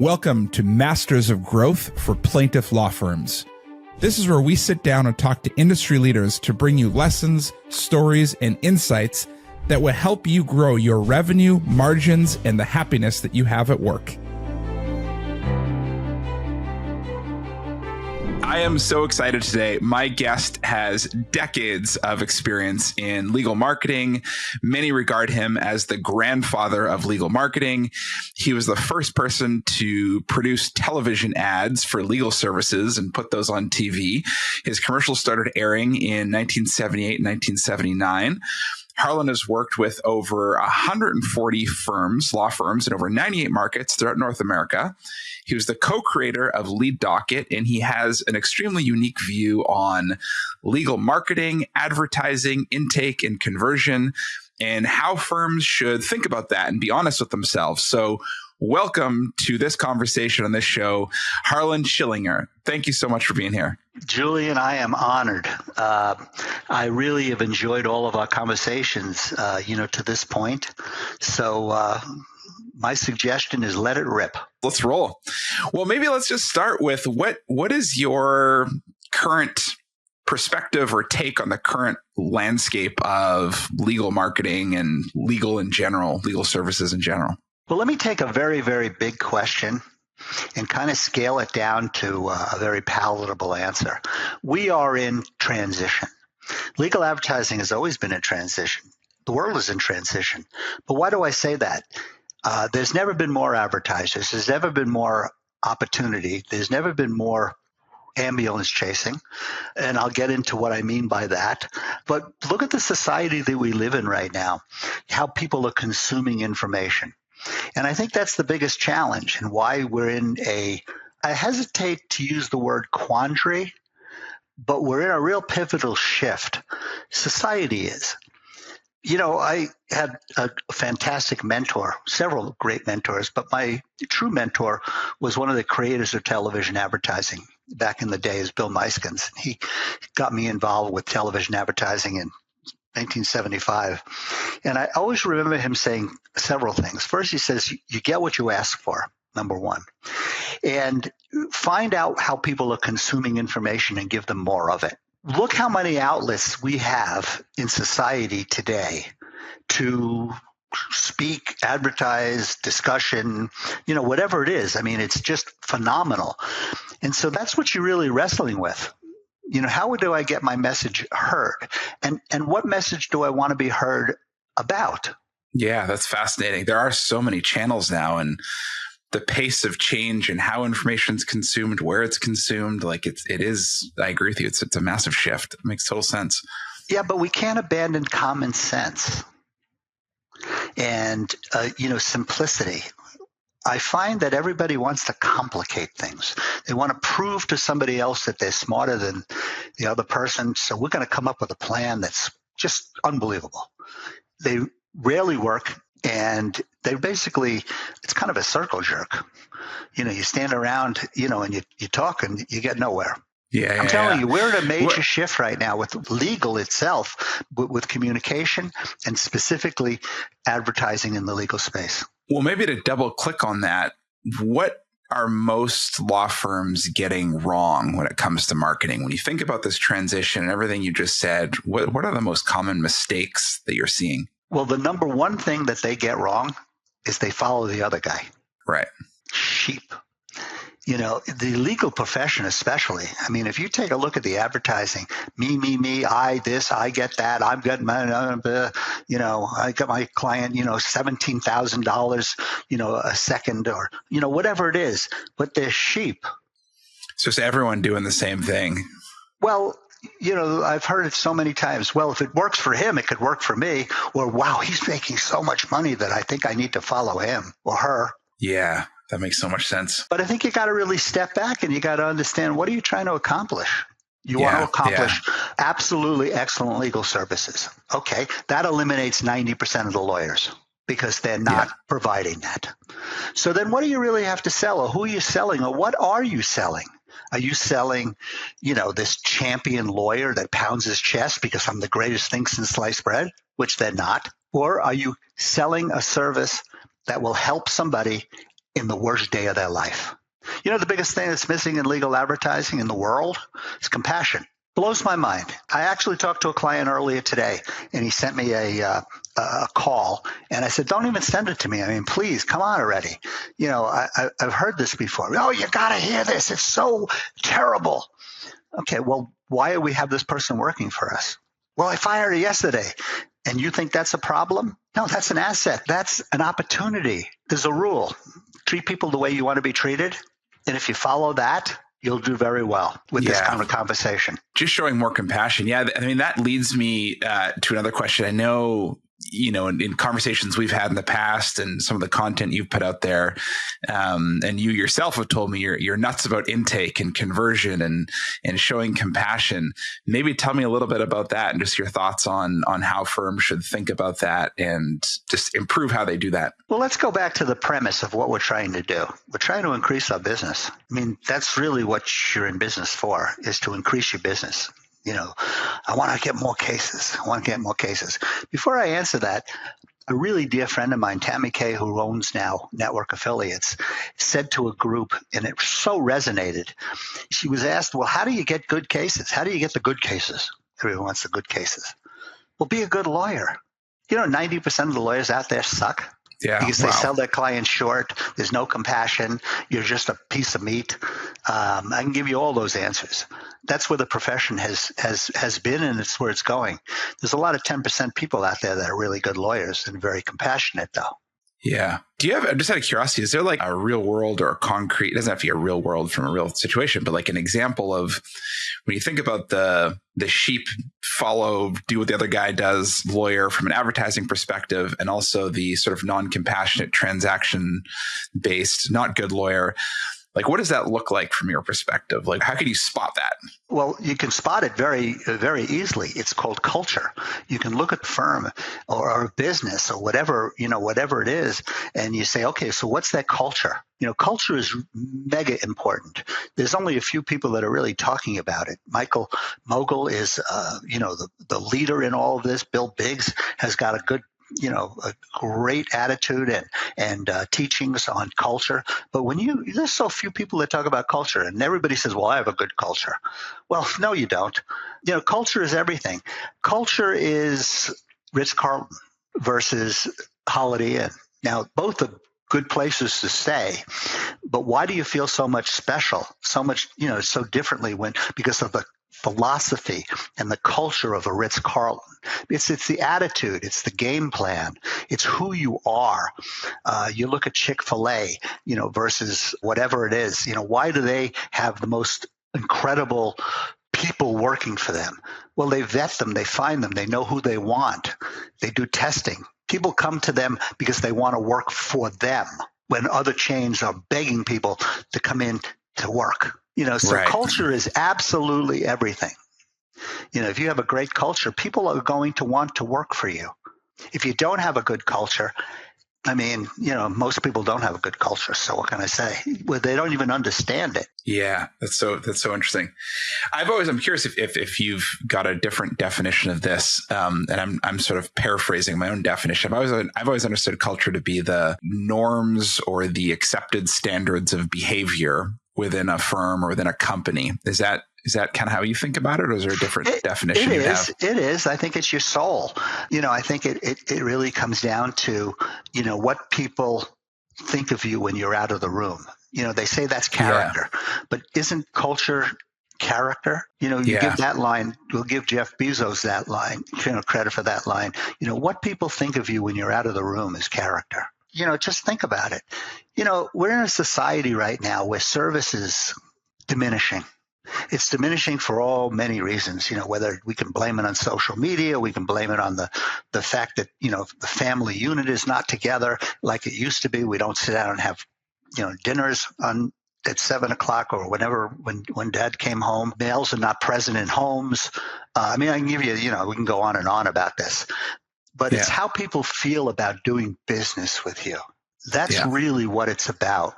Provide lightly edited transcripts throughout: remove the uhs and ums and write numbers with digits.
Welcome to Masters of Growth for Plaintiff Law Firms. This is where we sit down and talk to industry leaders to bring you lessons, stories, and insights that will help you grow your revenue, margins, and the happiness that you have at work. I am so excited today. My guest has decades of experience in legal marketing. Many regard him as the grandfather of legal marketing. He was the first person to produce television ads for legal services and put those on TV. His commercials started airing in 1978 and 1979. Harlan has worked with over 140 firms, law firms, in over 98 markets throughout North America. He was the co-creator of Lead Docket, and he has an extremely unique view on legal marketing, advertising, intake, and conversion, and how firms should think about that and be honest with themselves. So welcome to this conversation on this show, Harlan Schillinger. Thank you so much for being here. Julian, I am honored. I really have enjoyed all of our conversations, to this point. So my suggestion is let it rip. Let's roll. Well, maybe let's just start with what is your current perspective or take on the current landscape of legal marketing and legal in general, legal services in general? Well, let me take a very, very big question and kind of scale it down to a very palatable answer. We are in transition. Legal advertising has always been in transition. The world is in transition. But why do I say that? There's never been more advertisers. There's never been more opportunity. There's never been more ambulance chasing. And I'll get into what I mean by that. But look at the society that we live in right now, how people are consuming information. And I think that's the biggest challenge and why we're in I hesitate to use the word quandary, but we're in a real pivotal shift. Society is. I had a fantastic mentor, several great mentors, but my true mentor was one of the creators of television advertising back in the day, is Bill Meiskens. He got me involved with television advertising in 1975. And I always remember him saying several things. First, he says, you get what you ask for, number one. And find out how people are consuming information and give them more of it. Look how many outlets we have in society today to speak, advertise, discussion, whatever it is. I mean, it's just phenomenal. And so that's what you're really wrestling with. How do I get my message heard? And what message do I want to be heard about? Yeah, that's fascinating. There are so many channels now, and the pace of change and how information is consumed, where it's consumed, it is, I agree with you. It's a massive shift. It makes total sense. Yeah, but we can't abandon common sense and, simplicity. I find that everybody wants to complicate things. They want to prove to somebody else that they're smarter than the other person. So we're going to come up with a plan that's just unbelievable. They rarely work, and they basically, it's kind of a circle jerk. You stand around, and you talk and you get nowhere. I'm telling you, we're in a major shift right now with legal itself, with communication and specifically advertising in the legal space. Well, maybe to double click on that, what are most law firms getting wrong when it comes to marketing? When you think about this transition and everything you just said, what are the most common mistakes that you're seeing? Well, the number one thing that they get wrong is they follow the other guy. Right. Sheep. The legal profession especially. I mean, if you take a look at the advertising, me, I this, I get that, I'm getting my, I got my client, $17,000, a second, or, whatever it is, but they're sheep. So it's everyone doing the same thing. Well, I've heard it so many times. Well, if it works for him, it could work for me. Or, wow, he's making so much money that I think I need to follow him or her. Yeah. That makes so much sense. But I think you got to really step back and you got to understand, what are you trying to accomplish? You want to accomplish absolutely excellent legal services. Okay, that eliminates 90% of the lawyers because they're not providing that. So then what do you really have to sell, or who are you selling, or what are you selling? Are you selling, this champion lawyer that pounds his chest because I'm the greatest thing since sliced bread, which they're not? Or are you selling a service that will help somebody in the worst day of their life. You know, the biggest thing that's missing in legal advertising in the world is compassion. Blows my mind. I actually talked to a client earlier today, and he sent me a call, and I said, "Don't even send it to me. I mean, please, come on already. You know, I've heard this before. Oh, you got to hear this. It's so terrible." Okay, well, why do we have this person working for us? Well, I fired her yesterday. And you think that's a problem? No, that's an asset. That's an opportunity. There's a rule. Treat people the way you want to be treated. And if you follow that, you'll do very well with this kind of conversation. Just showing more compassion. Yeah. I mean, that leads me to another question. I know, you know, in conversations we've had in the past and some of the content you've put out there, and you yourself have told me you're nuts about intake and conversion and showing compassion. Maybe tell me a little bit about that and just your thoughts on how firms should think about that and just improve how they do that. Well, let's go back to the premise of what we're trying to do. We're trying to increase our business. I mean, that's really what you're in business for, is to increase your business. You know, I want to get more cases. I want to get more cases. Before I answer that, a really dear friend of mine, Tammy Kay, who owns now Network Affiliates, said to a group, and it so resonated. She was asked, well, how do you get good cases? How do you get the good cases? Everyone wants the good cases. Well, be a good lawyer. You know, 90% of the lawyers out there suck. Yeah, because they sell their clients short. There's no compassion. You're just a piece of meat. I can give you all those answers. That's where the profession has been, and it's where it's going. There's a lot of 10% people out there that are really good lawyers and very compassionate, though. Yeah. Do you have, just out of curiosity, is there like a real world or a concrete, it doesn't have to be a real world from a real situation, but like an example of when you think about the sheep follow, do what the other guy does, lawyer from an advertising perspective, and also the sort of non-compassionate transaction based, not good lawyer. Like, what does that look like from your perspective? Like, how can you spot that? Well, you can spot it very, very easily. It's called culture. You can look at a firm or a business or whatever, you know, whatever it is, and you say, okay, so what's that culture? You know, culture is mega important. There's only a few people that are really talking about it. Michael Mogul is, you know, the leader in all of this. Bill Biggs has got a good, you know, a great attitude and teachings on culture. But there's so few people that talk about culture, and everybody says, well, I have a good culture. Well, no, you don't. You know, culture is everything. Culture is Ritz-Carlton versus Holiday Inn. Now, both are good places to stay, but why do you feel so much special, so much, you know, so differently because of the philosophy and the culture of a Ritz-Carlton? It's the attitude, it's the game plan, it's who you are. You look at Chick-fil-A, you know, versus whatever it is. You know, why do they have the most incredible people working for them? Well, they vet them, they find them, they know who they want, they do testing. People come to them because they want to work for them, when other chains are begging people to come in to work. You know, so culture is absolutely everything. You know, if you have a great culture, people are going to want to work for you. If you don't have a good culture, I mean, you know, most people don't have a good culture. So what can I say? Well, they don't even understand it. Yeah, that's so interesting. I'm curious if you've got a different definition of this, and I'm sort of paraphrasing my own definition. I've always understood culture to be the norms or the accepted standards of behavior within a firm or within a company. Is that kind of how you think about it, or is there a different definition you have? It is. I think it's your soul. You know, I think it really comes down to, you know, what people think of you when you're out of the room. You know, they say that's character, but isn't culture character? You know, you give that line, we'll give Jeff Bezos that line, you know, credit for that line. You know, what people think of you when you're out of the room is character. You know, just think about it. You know, we're in a society right now where service is diminishing. It's diminishing for many reasons, you know, whether we can blame it on social media, we can blame it on the fact that, you know, the family unit is not together like it used to be. We don't sit down and have, you know, dinners at 7:00 or whenever, when dad came home. Males are not present in homes. I mean, I can give you, you know, we can go on and on about this, but it's how people feel about doing business with you. That's really what it's about.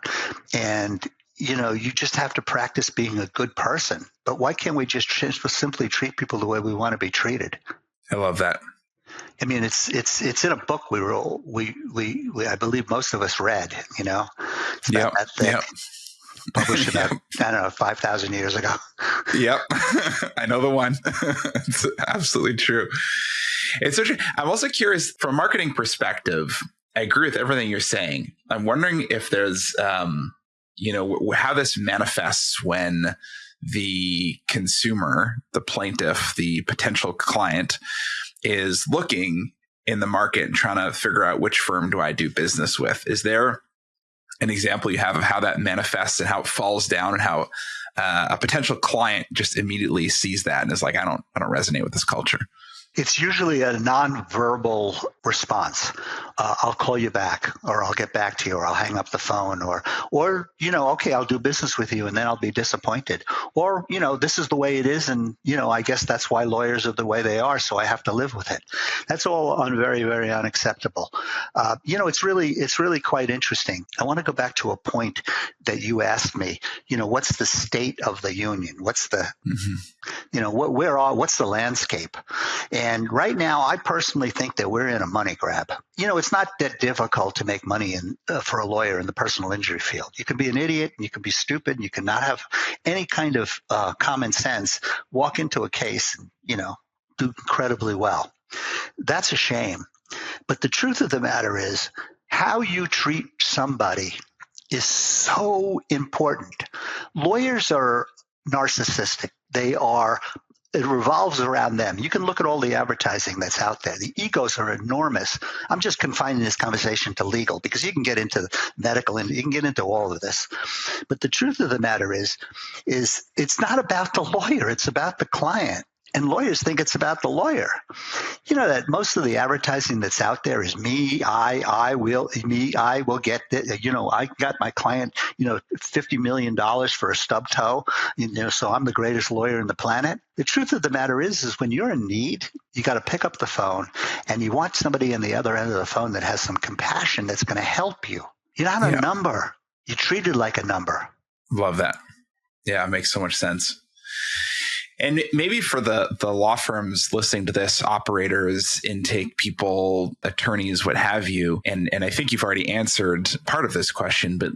And, you know, you just have to practice being a good person. But why can't we just simply treat people the way we want to be treated? I love that. I mean, it's in a book we I believe most of us read. It's about Yep. that thick. Yep. Published Yep. about, I don't know, 5,000 years ago. Yep. I know the one. It's absolutely true. It's so true. I'm also curious from a marketing perspective. I agree with everything you're saying. I'm wondering if there's, how this manifests when the consumer, the plaintiff, the potential client is looking in the market and trying to figure out which firm do I do business with. Is there an example you have of how that manifests and how it falls down and how a potential client just immediately sees that and is like, I don't resonate with this culture? It's usually a nonverbal response. I'll call you back, or I'll get back to you, or I'll hang up the phone, or okay, I'll do business with you, and then I'll be disappointed, or this is the way it is, and I guess that's why lawyers are the way they are, so I have to live with it. That's all very, very unacceptable. It's really quite interesting. I want to go back to a point that you asked me. What's the state of the union? What's the what's the landscape? And right now, I personally think that we're in a money grab. It's not that difficult to make money for a lawyer in the personal injury field. You can be an idiot, you can be stupid, you can not have any kind of common sense, walk into a case and, do incredibly well. That's a shame. But the truth of the matter is, how you treat somebody is so important. Lawyers are narcissistic. It revolves around them. You can look at all the advertising that's out there. The egos are enormous. I'm just confining this conversation to legal because you can get into medical and you can get into all of this. But the truth of the matter is it's not about the lawyer. It's about the client. And lawyers think it's about the lawyer. That most of the advertising that's out there is me, I will get it. I got my client, $50 million for a stub toe, so I'm the greatest lawyer in the planet. The truth of the matter is when you're in need, you got to pick up the phone and you want somebody on the other end of the phone that has some compassion that's going to help you. You're not a number. You're treated like a number. Love that. Yeah, it makes so much sense. And maybe for the law firms listening to this, operators, intake people, attorneys, what have you, and I think you've already answered part of this question, but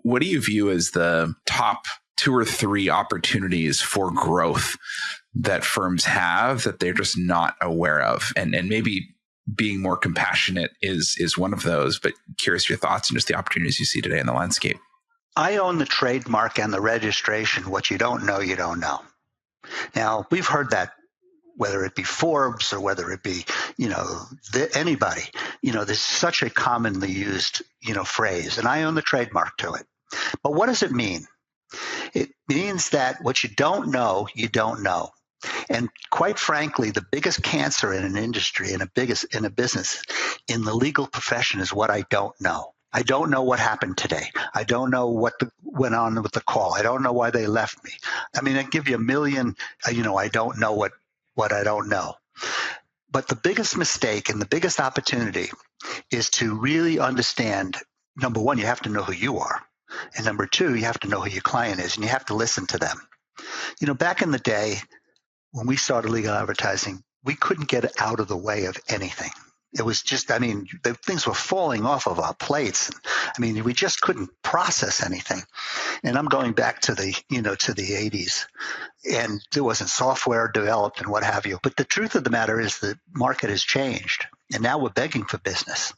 what do you view as the top 2 or 3 opportunities for growth that firms have that they're just not aware of? And maybe being more compassionate is one of those, but curious your thoughts and just the opportunities you see today in the landscape. I own the trademark and the registration. What you don't know, you don't know. Now, we've heard that whether it be Forbes or whether it be, anybody, there's such a commonly used, phrase, and I own the trademark to it. But what does it mean? It means that what you don't know, you don't know. And quite frankly, the biggest cancer in an industry, in a business, in the legal profession is what I don't know. I don't know what happened today. I don't know what went on with the call. I don't know why they left me. I mean, I give you a million, I don't know what I don't know. But the biggest mistake and the biggest opportunity is to really understand, number one, you have to know who you are. And number two, you have to know who your client is, and you have to listen to them. Back in the day, when we started legal advertising, we couldn't get out of the way of anything. It was just, the things were falling off of our plates. We just couldn't process anything. And I'm going back to the 80s, and there wasn't software developed and what have you. But the truth of the matter is the market has changed, and now we're begging for business,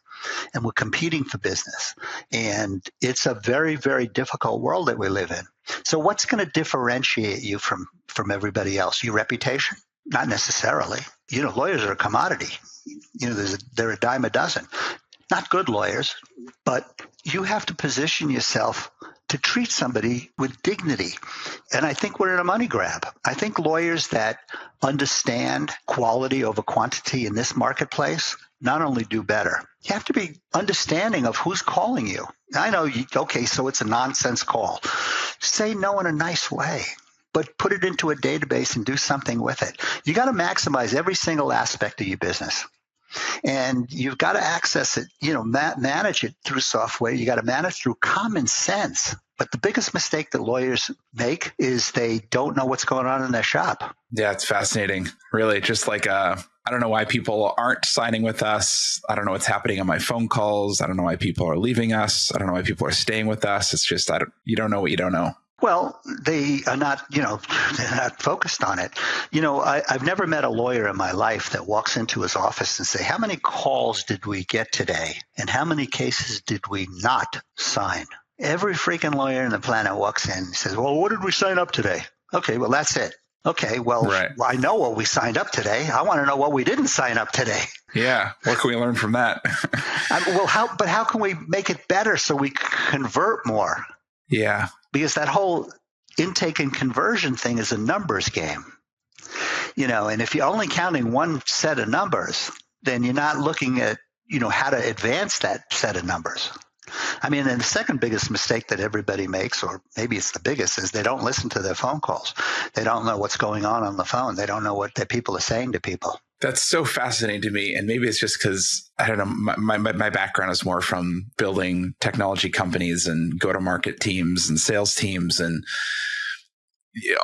and we're competing for business. And it's a very, very difficult world that we live in. So what's going to differentiate you from everybody else? Your reputation? Not necessarily. Lawyers are a commodity. They're a dime a dozen. Not good lawyers, but you have to position yourself to treat somebody with dignity. And I think we're in a money grab. I think lawyers that understand quality over quantity in this marketplace not only do better, you have to be understanding of who's calling you. I know, so it's a nonsense call. Say no in a nice way, but put it into a database and do something with it. You got to maximize every single aspect of your business. And you've got to access it, manage it through software. You got to manage through common sense. But the biggest mistake that lawyers make is they don't know what's going on in their shop. Yeah, it's fascinating. Really, just like I don't know why people aren't signing with us. I don't know what's happening on my phone calls. I don't know why people are leaving us. I don't know why people are staying with us. It's just you don't know what you don't know. Well, they are not, they're not focused on it. I've never met a lawyer in my life that walks into his office and say, how many calls did we get today? And how many cases did we not sign? Every freaking lawyer on the planet walks in and says, well, what did we sign up today? Okay, well, that's it. Okay, well, right. I know what we signed up today. I want to know what we didn't sign up today. Yeah, what can we learn from that? How can we make it better so we convert more? Yeah. Because that whole intake and conversion thing is a numbers game. And if you're only counting one set of numbers, then you're not looking at, how to advance that set of numbers. And the second biggest mistake that everybody makes, or maybe it's the biggest, is they don't listen to their phone calls. They don't know what's going on the phone. They don't know what their people are saying to people. That's so fascinating to me. And maybe it's just because, I don't know, my background is more from building technology companies and go-to-market teams and sales teams. And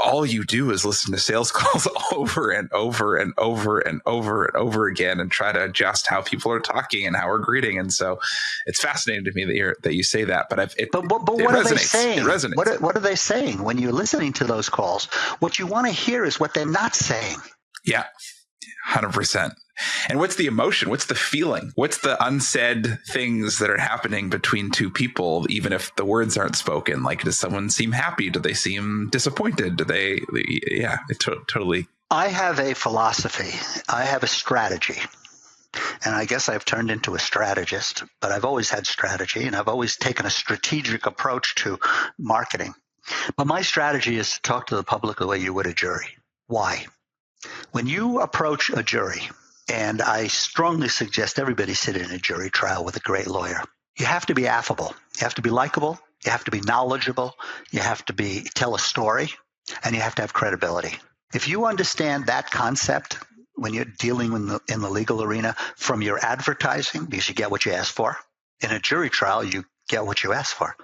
all you do is listen to sales calls over and over and over and over and over again and try to adjust how people are talking and how we're greeting. And so it's fascinating to me that you say that. But what are they saying? It resonates. What are they saying when you're listening to those calls? What you want to hear is what they're not saying. Yeah, 100%. And what's the emotion? What's the feeling? What's the unsaid things that are happening between two people, even if the words aren't spoken? Like, does someone seem happy? Do they seem disappointed? Totally. I have a philosophy. I have a strategy. And I guess I've turned into a strategist, but I've always had strategy, and I've always taken a strategic approach to marketing. But my strategy is to talk to the public the way you would a jury. Why? When you approach a jury, and I strongly suggest everybody sit in a jury trial with a great lawyer, you have to be affable. You have to be likable. You have to be knowledgeable. You have to tell a story, and you have to have credibility. If you understand that concept when you're dealing in the legal arena from your advertising, because you get what you ask for, in a jury trial, you get what you ask for.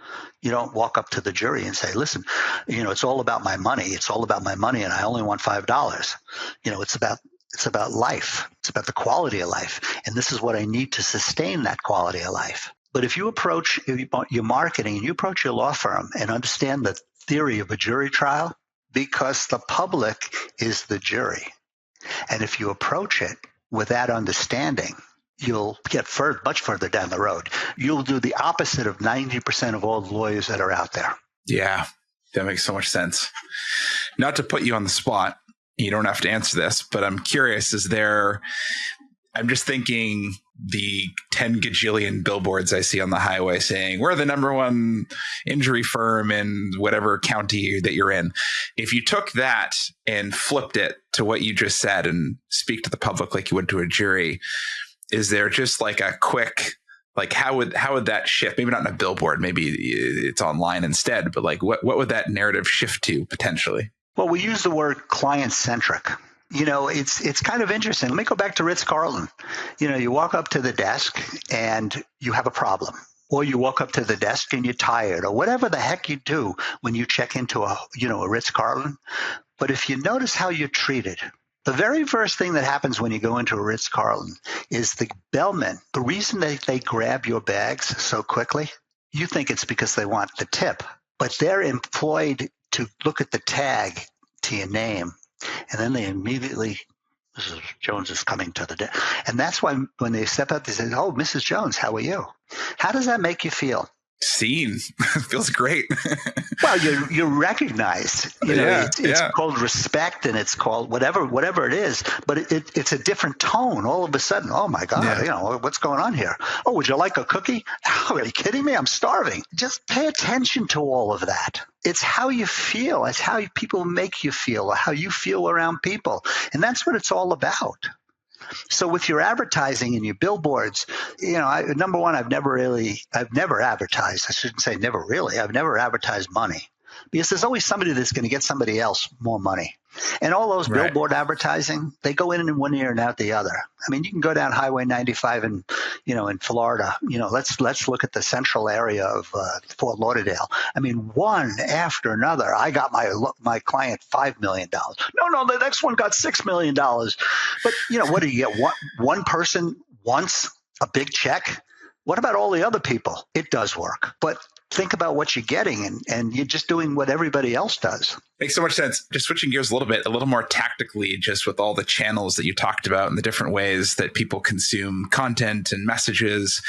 You don't walk up to the jury and say, listen, it's all about my money. It's all about my money, and I only want $5. It's about life. It's about the quality of life. And this is what I need to sustain that quality of life. But if you approach your marketing and you approach your law firm and understand the theory of a jury trial, because the public is the jury. And if you approach it with that understanding, you'll get much further down the road. You'll do the opposite of 90% of all the lawyers that are out there. Yeah, that makes so much sense. Not to put you on the spot, you don't have to answer this, but I'm curious, I'm just thinking the 10 gajillion billboards I see on the highway saying, we're the number one injury firm in whatever county that you're in. If you took that and flipped it to what you just said and speak to the public like you would to a jury, is there just like a quick, like how would that shift? Maybe not in a billboard, maybe it's online instead, but like what would that narrative shift to potentially? Well, we use the word client-centric. It's kind of interesting. Let me go back to Ritz-Carlton. You walk up to the desk and you have a problem, or you walk up to the desk and you're tired, or whatever the heck you do when you check into a Ritz-Carlton. But if you notice how you're treated, the very first thing that happens when you go into a Ritz-Carlton is the bellman. The reason they grab your bags so quickly, you think it's because they want the tip, but they're employed to look at the tag to your name. And then they immediately, Mrs. Jones is coming to the desk. And that's why when they step out, they say, oh, Mrs. Jones, how are you? How does that make you feel? Seen. Feels great. Well, you're recognized. It's called respect, and it's called whatever it is. But it's a different tone all of a sudden. Oh my God, what's going on here? Oh, would you like a cookie? Oh, are you kidding me? I'm starving. Just pay attention to all of that. It's how you feel. It's how people make you feel, or how you feel around people, and that's what it's all about. So with your advertising and your billboards, number one, I've never advertised. I shouldn't say never really. I've never advertised money. because there's always somebody that's going to get somebody else more money. And all those Right. billboard advertising, they go in one ear and out the other. I mean, you can go down Highway 95 in Florida. Let's look at the central area of Fort Lauderdale. I mean, one after another. I got my client $5 million. No, the next one got $6 million. But what do you get? One person wants a big check. What about all the other people? It does work, but think about what you're getting, and you're just doing what everybody else does. Makes so much sense. Just switching gears a little more tactically, just with all the channels that you talked about and the different ways that people consume content and messages.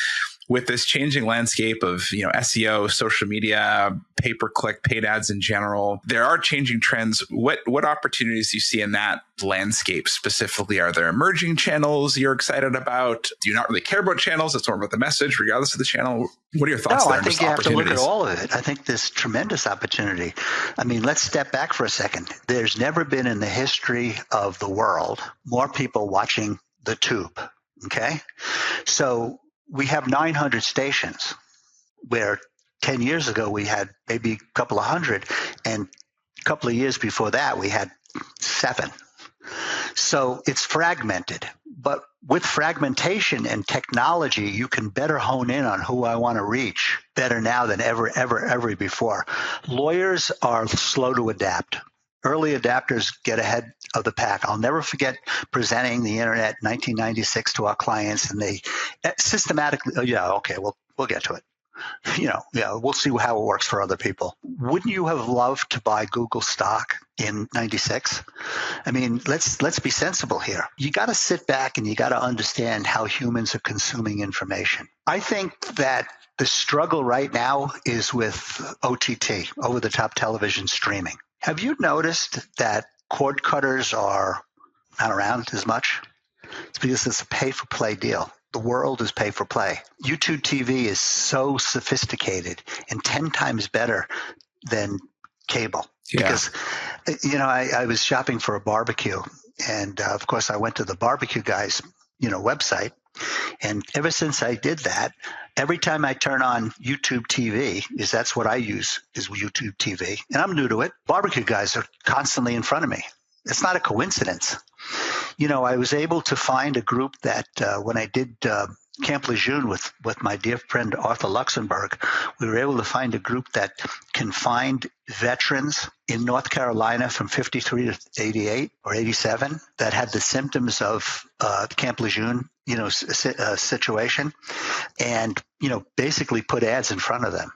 With this changing landscape of SEO, social media, pay-per-click, paid ads in general, there are changing trends. What opportunities do you see in that landscape specifically? Are there emerging channels you're excited about? Do you not really care about channels? It's more about the message, regardless of the channel. What are your thoughts there? I think you have to look at all of it. I think there's tremendous opportunity. I mean, let's step back for a second. There's never been in the history of the world more people watching the tube. Okay, so we have 900 stations, where 10 years ago we had maybe a couple of hundred, and a couple of years before that we had 7. So it's fragmented. But with fragmentation and technology, you can better hone in on who I want to reach better now than ever before. Lawyers are slow to adapt. Early adapters get ahead of the pack. I'll never forget presenting the internet in 1996 to our clients, and they systematically, we'll get to it. We'll see how it works for other people. Wouldn't you have loved to buy Google stock in 96? I mean, let's be sensible here. You got to sit back and you got to understand how humans are consuming information. I think that the struggle right now is with OTT, over-the-top television streaming. Have you noticed that cord cutters are not around as much? It's because it's a pay-for-play deal. The world is pay-for-play. YouTube TV is so sophisticated and 10 times better than cable. Yeah. Because, I was shopping for a barbecue, and of course I went to the barbecue guys, website. And ever since I did that, every time I turn on YouTube TV, because that's what I use, is YouTube TV, and I'm new to it, barbecue guys are constantly in front of me. It's not a coincidence. I was able to find a group that when I did Camp Lejeune with my dear friend Arthur Luxembourg, we were able to find a group that confined veterans in North Carolina from 53 to 88 or 87 that had the symptoms of Camp Lejeune, situation, and basically put ads in front of them.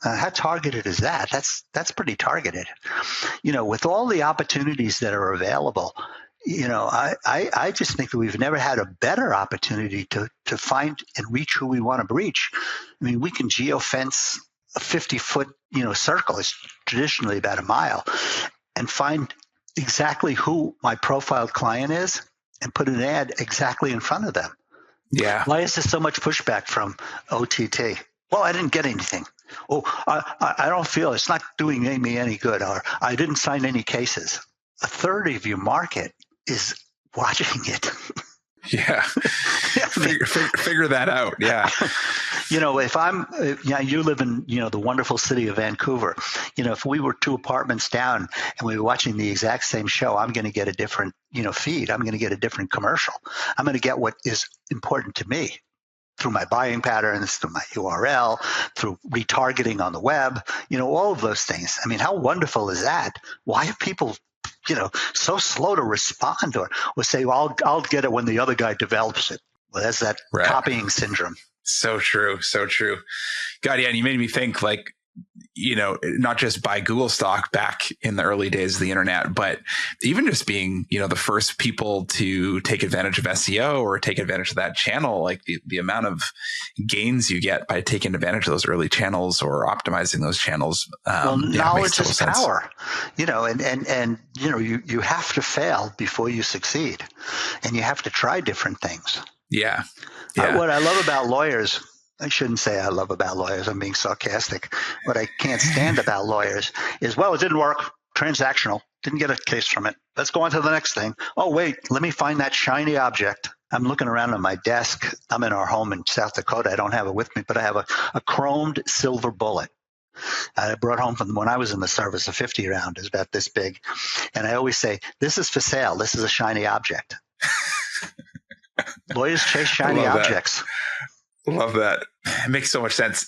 How targeted is that? That's pretty targeted. With all the opportunities that are available, I just think that we've never had a better opportunity to find and reach who we want to reach. I mean, we can geofence a 50-foot, circle. It's traditionally about a mile, and find exactly who my profiled client is and put an ad exactly in front of them. Yeah. Why is there so much pushback from OTT? Well, I didn't get anything. Oh, I don't feel it's not doing me any good, or I didn't sign any cases. A third of your market is watching it. Yeah. Figure that out. Yeah. If you live in, the wonderful city of Vancouver, if we were 2 apartments down and we were watching the exact same show, I'm going to get a different, feed. I'm going to get a different commercial. I'm going to get what is important to me through my buying patterns, through my URL, through retargeting on the web, all of those things. I mean, how wonderful is that? Why are people so slow to respond or say, well, I'll get it when the other guy develops it? Well, that's that Right. Copying syndrome. So true. So true. God, yeah. And you made me think, like, not just buy Google stock back in the early days of the internet, but even just being, the first people to take advantage of SEO or take advantage of that channel, like the amount of gains you get by taking advantage of those early channels or optimizing those channels. Knowledge is power, and you have to fail before you succeed, and you have to try different things. Yeah. What I love about lawyers, I shouldn't say I love about lawyers, I'm being sarcastic. What I can't stand about lawyers is, well, it didn't work, transactional, didn't get a case from it. Let's go on to the next thing. Oh, wait, let me find that shiny object. I'm looking around on my desk. I'm in our home in South Dakota. I don't have it with me, but I have a chromed silver bullet. I brought home from when I was in the service a 50 round. It's about this big. And I always say, this is for sale. This is a shiny object. Lawyers chase shiny objects. Love that. It makes so much sense.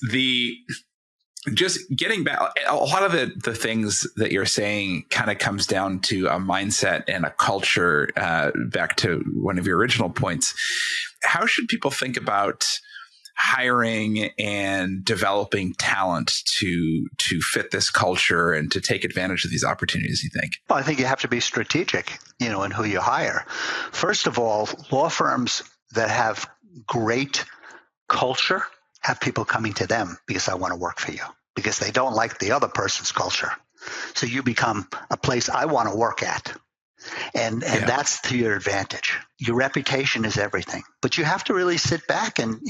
Just getting back, a lot of the things that you're saying kind of comes down to a mindset and a culture, back to one of your original points. How should people think about hiring and developing talent to fit this culture and to take advantage of these opportunities, you think? Well, I think you have to be strategic, in who you hire. First of all, law firms that have great culture have people coming to them because I want to work for you, because they don't like the other person's culture. So you become a place I want to work at. And that's to your advantage. Your reputation is everything. But you have to really sit back and,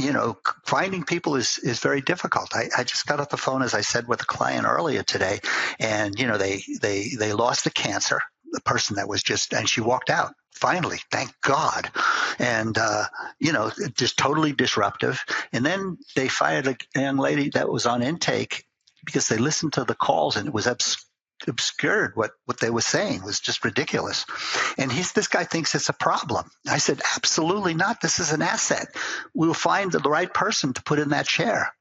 finding people is very difficult. I just got off the phone, as I said, with a client earlier today, and, they lost the cancer, the person that was and she walked out. Finally, thank God. And, just totally disruptive. And then they fired a young lady that was on intake because they listened to the calls and it was obscured what they were saying. It was just ridiculous. And this guy thinks it's a problem. I said, absolutely not. This is an asset. We'll find the right person to put in that chair.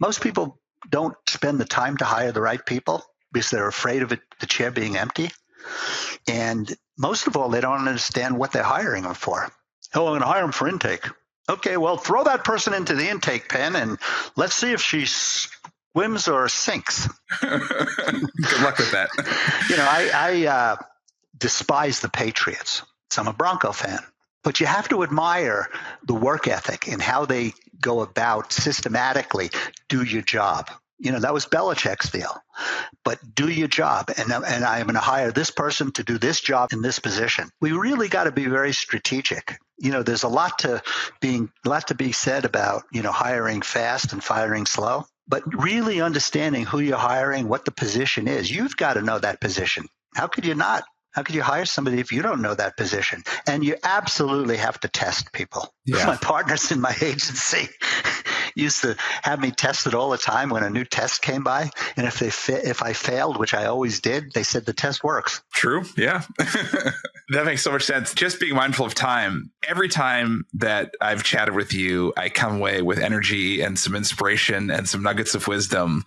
Most people don't spend the time to hire the right people because they're afraid of the chair being empty. And most of all, they don't understand what they're hiring them for. Oh, I'm going to hire them for intake. Okay, well, throw that person into the intake pen and let's see if she swims or sinks. Good luck with that. I despise the Patriots. So I'm a Bronco fan. But you have to admire the work ethic and how they go about systematically do your job. That was Belichick's deal. But do your job, and I'm going to hire this person to do this job in this position. We really got to be very strategic. There's a lot to be said about hiring fast and firing slow. But really understanding who you're hiring, what the position is, you've got to know that position. How could you not? How could you hire somebody if you don't know that position? And you absolutely have to test people. Yeah. My partners in my agency used to have me tested all the time when a new test came by. And if I failed, which I always did, they said the test works. True. Yeah. That makes so much sense. Just being mindful of time. Every time that I've chatted with you, I come away with energy and some inspiration and some nuggets of wisdom.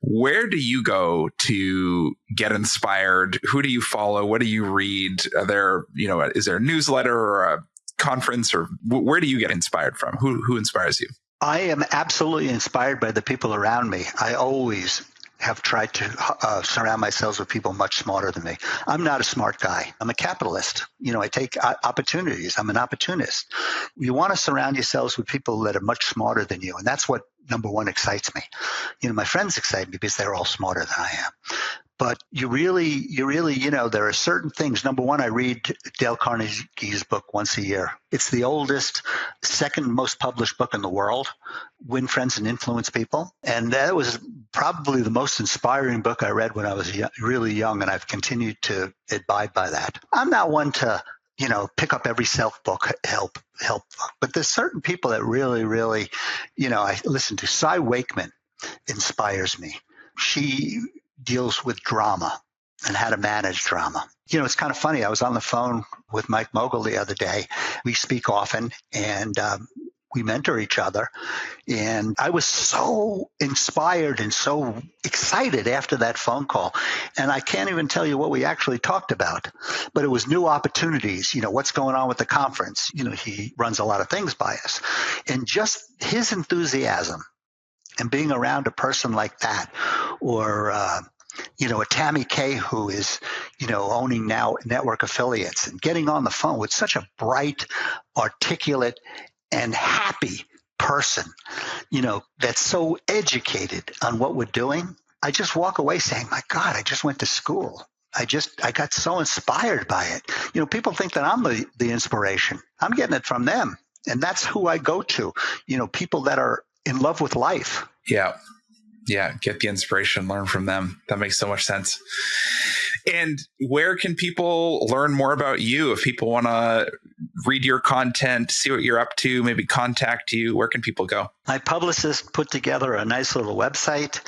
Where do you go to get inspired? Who do you follow? What do you read? Is there a newsletter or a conference, or where do you get inspired from? Who inspires you? I am absolutely inspired by the people around me. I always have tried to surround myself with people much smarter than me. I'm not a smart guy. I'm a capitalist. I take opportunities. I'm an opportunist. You want to surround yourselves with people that are much smarter than you. And that's what, number one, excites me. My friends excite me because they're all smarter than I am. But you really, there are certain things. Number one, I read Dale Carnegie's book once a year. It's the oldest, second most published book in the world, Win Friends and Influence People. And that was probably the most inspiring book I read when I was really young, and I've continued to abide by that. I'm not one to, pick up every self-book help book, but there's certain people that really, really, I listen to. Cy Wakeman inspires me. She deals with drama and how to manage drama. It's kind of funny. I was on the phone with Mike Mogul the other day. We speak often, and we mentor each other. And I was so inspired and so excited after that phone call. And I can't even tell you what we actually talked about, but it was new opportunities. What's going on with the conference? He runs a lot of things by us. And just his enthusiasm and being around a person like that, or a Tammy Kay who is, owning now network affiliates and getting on the phone with such a bright, articulate, and happy person, that's so educated on what we're doing. I just walk away saying, my God, I just went to school. I got so inspired by it. People think that I'm the inspiration. I'm getting it from them. And that's who I go to, people that are in love with life. Yeah. Get the inspiration, learn from them. That makes so much sense. And where can people learn more about you? If people want to read your content, see what you're up to, maybe contact you, where can people go? My publicist put together a nice little website.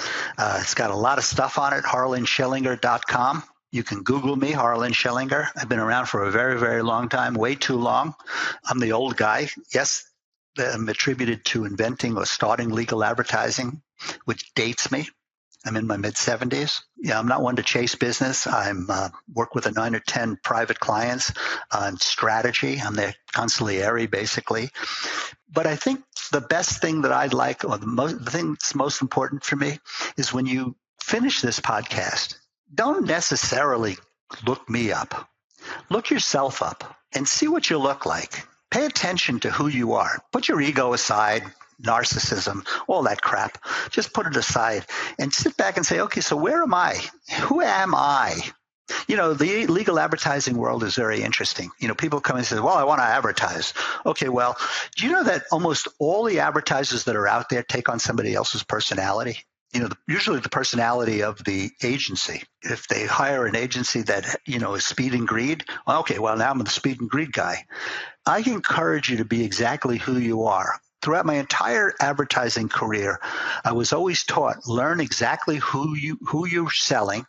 It's got a lot of stuff on it, harlanschillinger.com. You can Google me, Harlan Schillinger. I've been around for a very, very long time, way too long. I'm the old guy. Yes, I'm attributed to inventing or starting legal advertising, which dates me. I'm in my mid-70s. Yeah, I'm not one to chase business. I'm work with 9 or 10 private clients on strategy. I'm their consigliere, basically. But I think the best thing that I'd like, or the thing that's most important for me, is when you finish this podcast, don't necessarily look me up. Look yourself up and see what you look like. Pay attention to who you are. Put your ego aside, narcissism, all that crap. Just put it aside and sit back and say, okay, so where am I? Who am I? You know, the legal advertising world is very interesting. You know, people come and say, well, I want to advertise. Okay, well, do you know that almost all the advertisers that are out there take on somebody else's personality? You know, usually the personality of the agency. If they hire an agency that, you know, is speed and greed, well, okay, well, now I'm the speed and greed guy. I encourage you to be exactly who you are. Throughout my entire advertising career, I was always taught, learn exactly who you're selling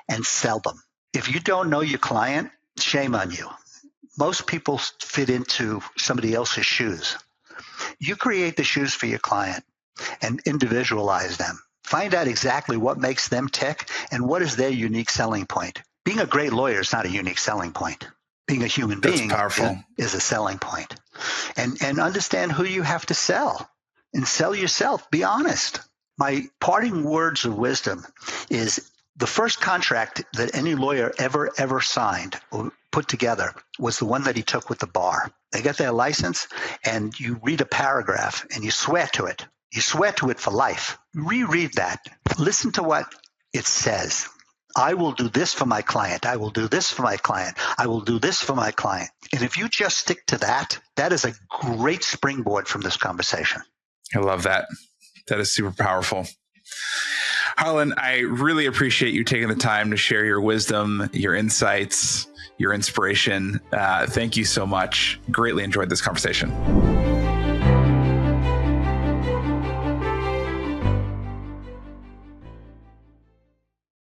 and sell them. If you don't know your client, shame on you. Most people fit into somebody else's shoes. You create the shoes for your client and individualize them. Find out exactly what makes them tick and what is their unique selling point. Being a great lawyer is not a unique selling point. Being a human being is a selling point. And understand who you have to sell and sell yourself. Be honest. My parting words of wisdom is the first contract that any lawyer ever signed or put together was the one that he took with the bar. They get their license and you read a paragraph and you swear to it. You swear to it for life. Reread that. Listen to what it says. I will do this for my client. I will do this for my client. I will do this for my client. And if you just stick to that, that is a great springboard from this conversation. I love that. That is super powerful. Harlan, I really appreciate you taking the time to share your wisdom, your insights, your inspiration. Thank you so much. Greatly enjoyed this conversation.